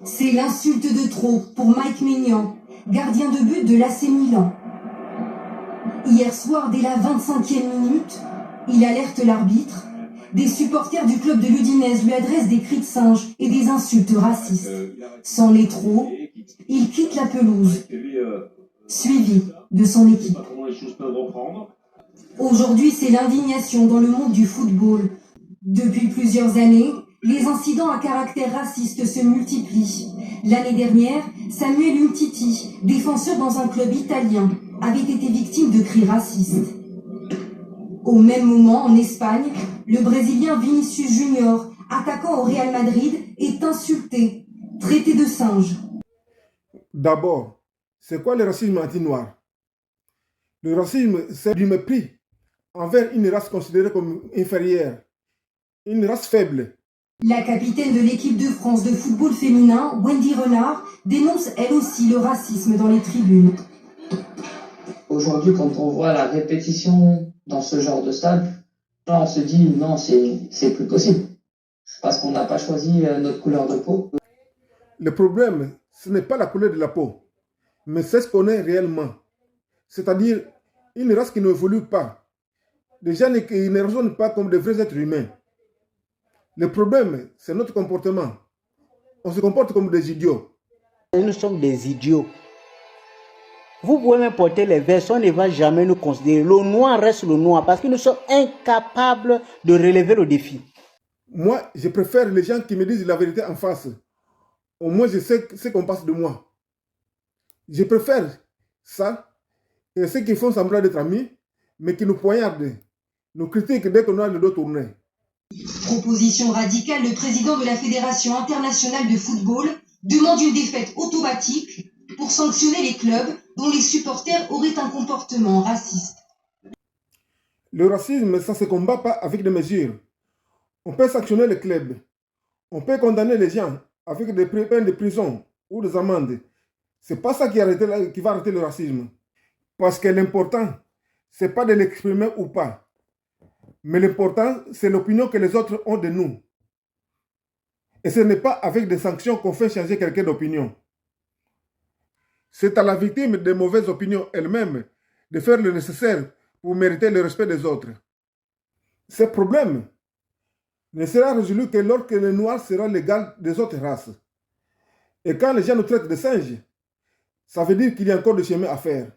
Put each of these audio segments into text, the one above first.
C'est l'insulte de trop pour Mike Maignan, gardien de but de l'AC Milan. Hier soir, dès la 25e minute, il alerte l'arbitre. Des supporters du club de l'Udinese lui adressent des cris de singe et des insultes racistes. C'en est trop, il quitte la pelouse, suivi de son équipe. Aujourd'hui, c'est l'indignation dans le monde du football. Depuis plusieurs années, les incidents à caractère raciste se multiplient. L'année dernière, Samuel Umtiti, défenseur dans un club italien, avait été victime de cris racistes. Au même moment, en Espagne, le Brésilien Vinicius Junior, attaquant au Real Madrid, est insulté, traité de singe. D'abord, c'est quoi le racisme anti-noir? Le racisme, c'est du mépris envers une race considérée comme inférieure, une race faible. La capitaine de l'équipe de France de football féminin, Wendy Renard, dénonce elle aussi le racisme dans les tribunes. Aujourd'hui, quand on voit la répétition dans ce genre de stade, là, on se dit non, c'est plus possible. Parce qu'on n'a pas choisi notre couleur de peau. Le problème, ce n'est pas la couleur de la peau, mais c'est ce qu'on est réellement. C'est-à-dire une race qui n'évolue pas. Des gens qui ne raisonnent pas comme des vrais êtres humains. Le problème, c'est notre comportement. On se comporte comme des idiots. Nous sommes des idiots. Vous pouvez même porter les vestes, on ne va jamais nous considérer. Le noir reste le noir parce que nous sommes incapables de relever le défi. Moi, je préfère les gens qui me disent la vérité en face. Au moins, je sais ce qu'on passe de moi. Je préfère ça que ceux qui font semblant d'être amis, mais qui nous poignardent, nous critiquent dès qu'on a le dos tourné. Proposition radicale, le président de la Fédération internationale de football demande une défaite automatique pour sanctionner les clubs dont les supporters auraient un comportement raciste. Le racisme, ça ne se combat pas avec des mesures. On peut sanctionner les clubs. On peut condamner les gens avec des peines de prison ou des amendes. Ce n'est pas ça qui va arrêter le racisme. Parce que l'important, ce n'est pas de l'exprimer ou pas. Mais l'important, c'est l'opinion que les autres ont de nous. Et ce n'est pas avec des sanctions qu'on fait changer quelqu'un d'opinion. C'est à la victime de mauvaises opinions elle-même de faire le nécessaire pour mériter le respect des autres. Ce problème ne sera résolu que lorsque le noir sera l'égal des autres races. Et quand les gens nous traitent de singes, ça veut dire qu'il y a encore du chemin à faire.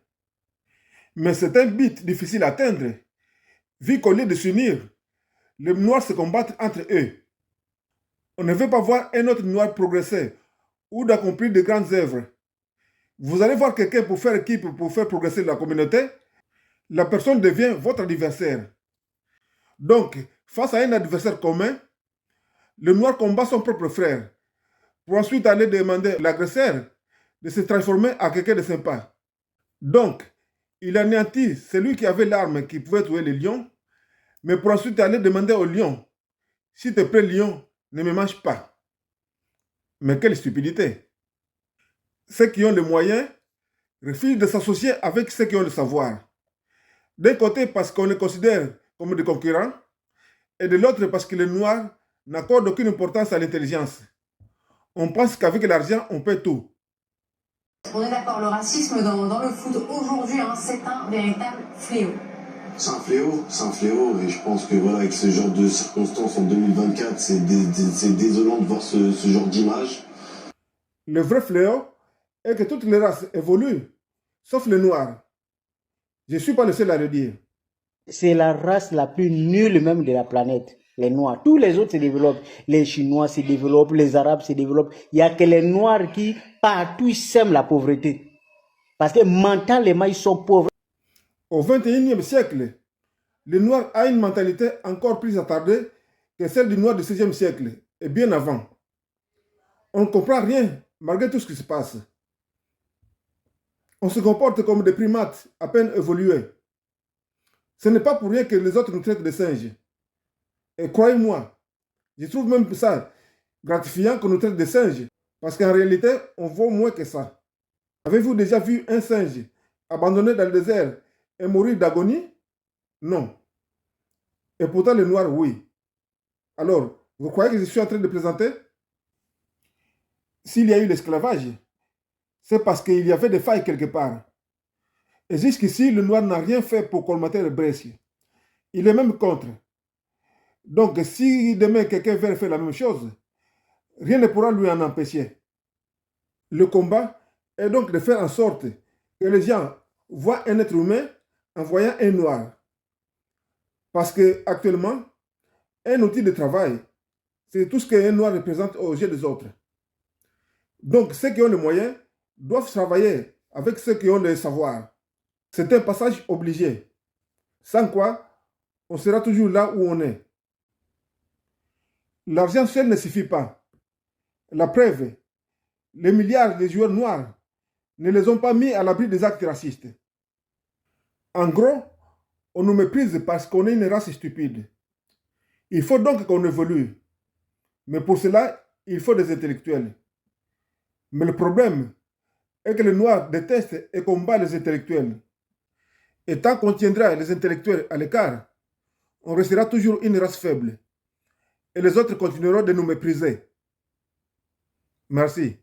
Mais c'est un but difficile à atteindre, vu qu'au lieu de s'unir, les noirs se combattent entre eux. On ne veut pas voir un autre noir progresser ou d'accomplir de grandes œuvres. Vous allez voir quelqu'un pour faire équipe, pour faire progresser la communauté, la personne devient votre adversaire. Donc, face à un adversaire commun, le noir combat son propre frère, pour ensuite aller demander à l'agresseur de se transformer en quelqu'un de sympa. Donc, il anéantit celui qui avait l'arme qui pouvait tuer les lions, mais pour ensuite aller demander au lion, s'il te plaît lion, ne me mange pas. Mais quelle stupidité! Ceux qui ont les moyens refusent de s'associer avec ceux qui ont le savoir. D'un côté parce qu'on les considère comme des concurrents, et de l'autre parce que les noirs n'accordent aucune importance à l'intelligence. On pense qu'avec l'argent, on peut tout. On est d'accord, le racisme dans le foot aujourd'hui, c'est un véritable fléau. C'est un fléau, et je pense que voilà, avec ce genre de circonstances en 2024, c'est désolant de voir ce genre d'image. Le vrai fléau est que toutes les races évoluent, sauf les noirs. Je ne suis pas le seul à le dire. C'est la race la plus nulle même de la planète, les noirs. Tous les autres se développent. Les Chinois se développent, les Arabes se développent. Il n'y a que les noirs qui, partout, sèment la pauvreté. Parce que mentalement, ils sont pauvres. Au XXIe siècle, le noir a une mentalité encore plus attardée que celle du noir du XVIe siècle, et bien avant. On ne comprend rien, malgré tout ce qui se passe. On se comporte comme des primates à peine évolués. Ce n'est pas pour rien que les autres nous traitent de singes. Et croyez-moi, je trouve même ça gratifiant qu'on nous traite de singes, parce qu'en réalité, on vaut moins que ça. Avez-vous déjà vu un singe abandonné dans le désert et mourir d'agonie? Non. Et pourtant, les noirs, oui. Alors, vous croyez que je suis en train de plaisanter? s'il y a eu l'esclavage, c'est parce qu'il y avait des failles quelque part. Et jusqu'ici, le noir n'a rien fait pour colmater le brèche. Il est même contre. Donc, si demain quelqu'un veut faire la même chose, rien ne pourra lui en empêcher. Le combat est donc de faire en sorte que les gens voient un être humain en voyant un noir. Parce que actuellement, un outil de travail, c'est tout ce qu'un noir représente aux yeux des autres. Donc, ceux qui ont les moyens doivent travailler avec ceux qui ont le savoir. C'est un passage obligé. Sans quoi, on sera toujours là où on est. L'argent seul ne suffit pas. La preuve, les milliards de joueurs noirs ne les ont pas mis à l'abri des actes racistes. En gros, on nous méprise parce qu'on est une race stupide. Il faut donc qu'on évolue. Mais pour cela, il faut des intellectuels. Mais le problème est que les Noirs détestent et combattent les intellectuels. Et tant qu'on tiendra les intellectuels à l'écart, on restera toujours une race faible. Et les autres continueront de nous mépriser. Merci.